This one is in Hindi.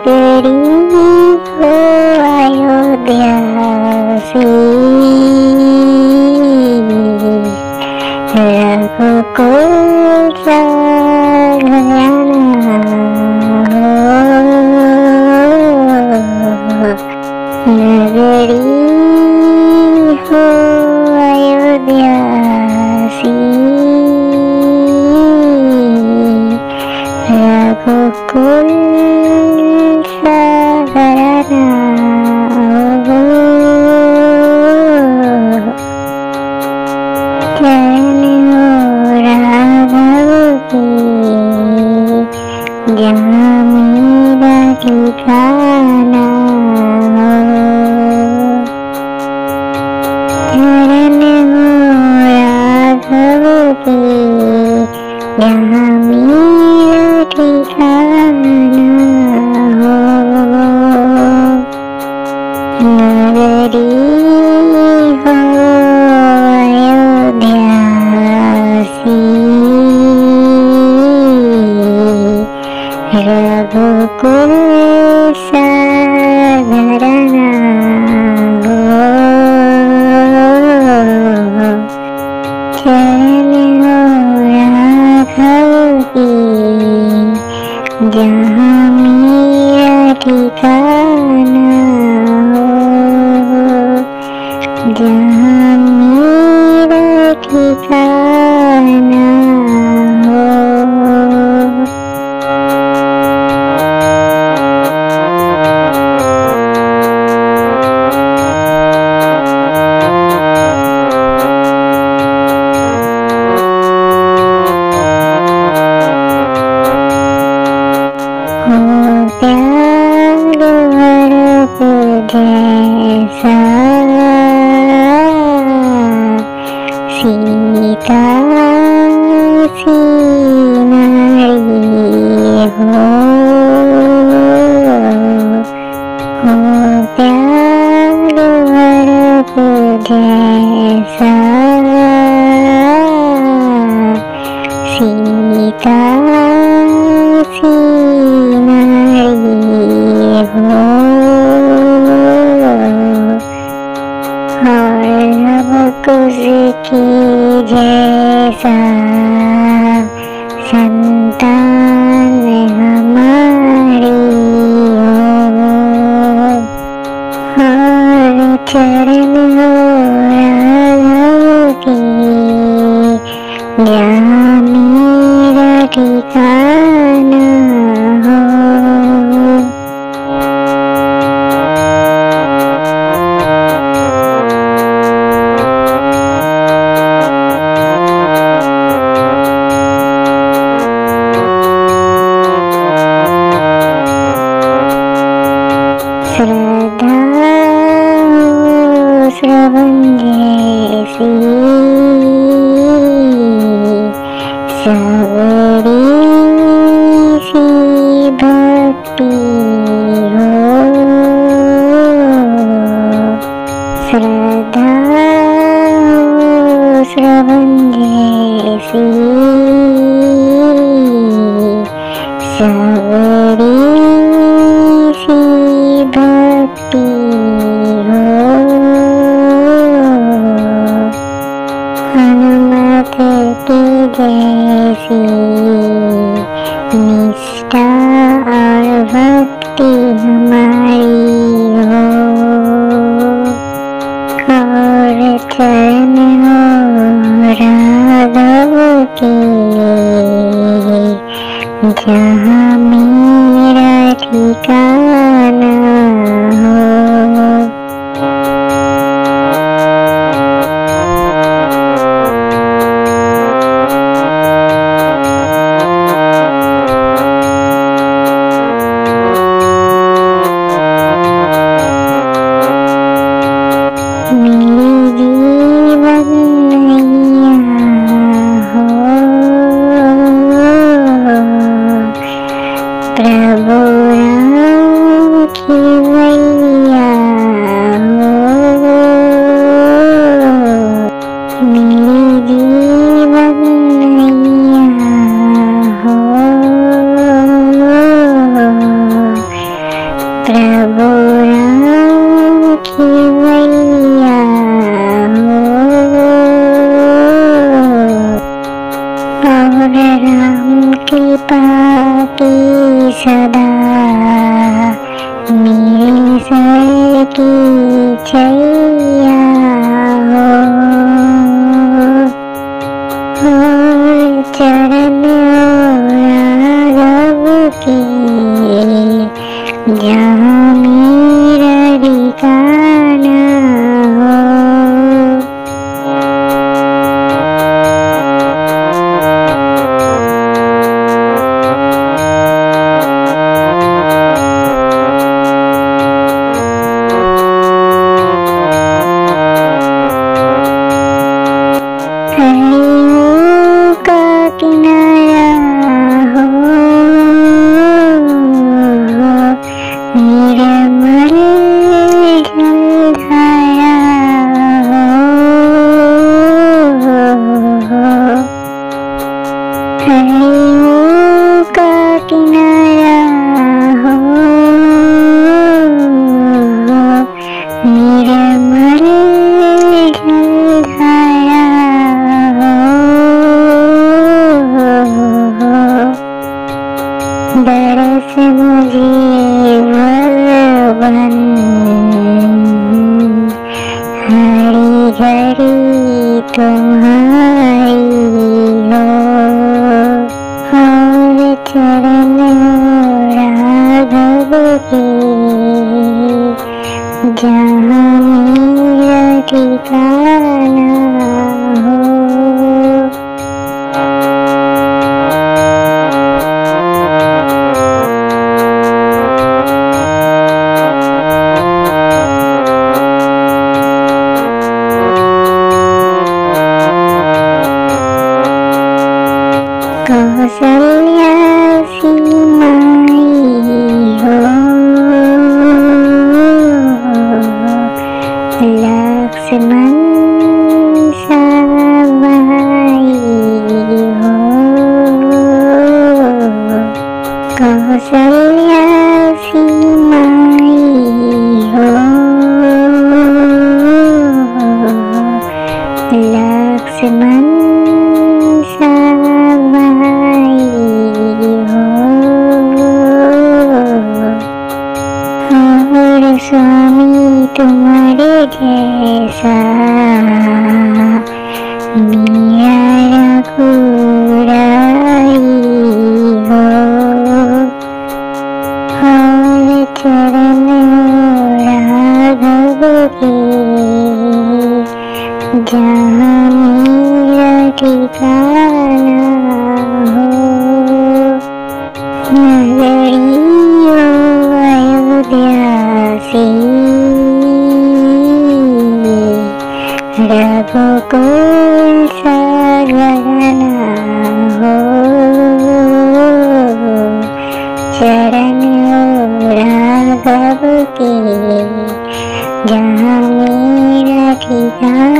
नगरी हो अयोध्या सी, रघुकुल सा घराना हो। नगरी हो अयोध्या सी, रघुकुल सा घराना हो। चरण हो राघव की, जहाँ मेरा ठिकाना हो। चरण हो राघव की, जहाँ मेरा ठिकाना हो। नगरी हो अयोध्या सी, रघुकुल सा घराना हो। चरण हो राघव की, जहाँ मेरा ठिकाना हो। जहाँ मेरा ठिकाना हो। हो त्याग वर्ग जैसा, सीता सी नारी हो। हो त्याग वर्ग जैसा, सीता सी नारी हो। और सब कुछ की जैसा संतान हमारी हो। और चरण हो राघव की, जहाँ मेरा ठिकाना हो। श्रद्धा हो श्रवण जैसी, सबरी सी भक्ति हो। श्रद्धा हो श्रवण जैसी, सबरी सी भक्ति हो। हनुमत की जैसी निष्ठा और भक्ति हमारी हो। और चरण हो राघव की, जहाँ मेरा ठिकाना हो। मेरी जीवन नैया हो, प्रभु राम की मैया हो। मेरी जीवन नैया हो, प्रभु राम की मैया हो और राम कृपा की सदा मेरे सर की छैया हो और चरण राघव की जहाँ मेरा ठिकाना हो। हरिओं का किनारा हो निर्मल जलधारा हो। हरिओं का किनारा हो निर्मल जलधारा दरस मुझे भगवन हरी घड़ी तुम्हारी हो और चरण राघव के जहाँ मेरा ठिकाना हो। कौसल्या सी माई हो लक्ष्मण सा भाई हो। कौसल्या सी माई हो लक्ष्मण सा भाई हो और स्वामी तुम्हारे जैसा मेरा रघुराई हो और चरण राघव के जहाँ मेरा ठिकाना हो। नगरियों अयोध्या से रघुकुल सगना हो चरण राघव के जहाँ मेरा ठिकाना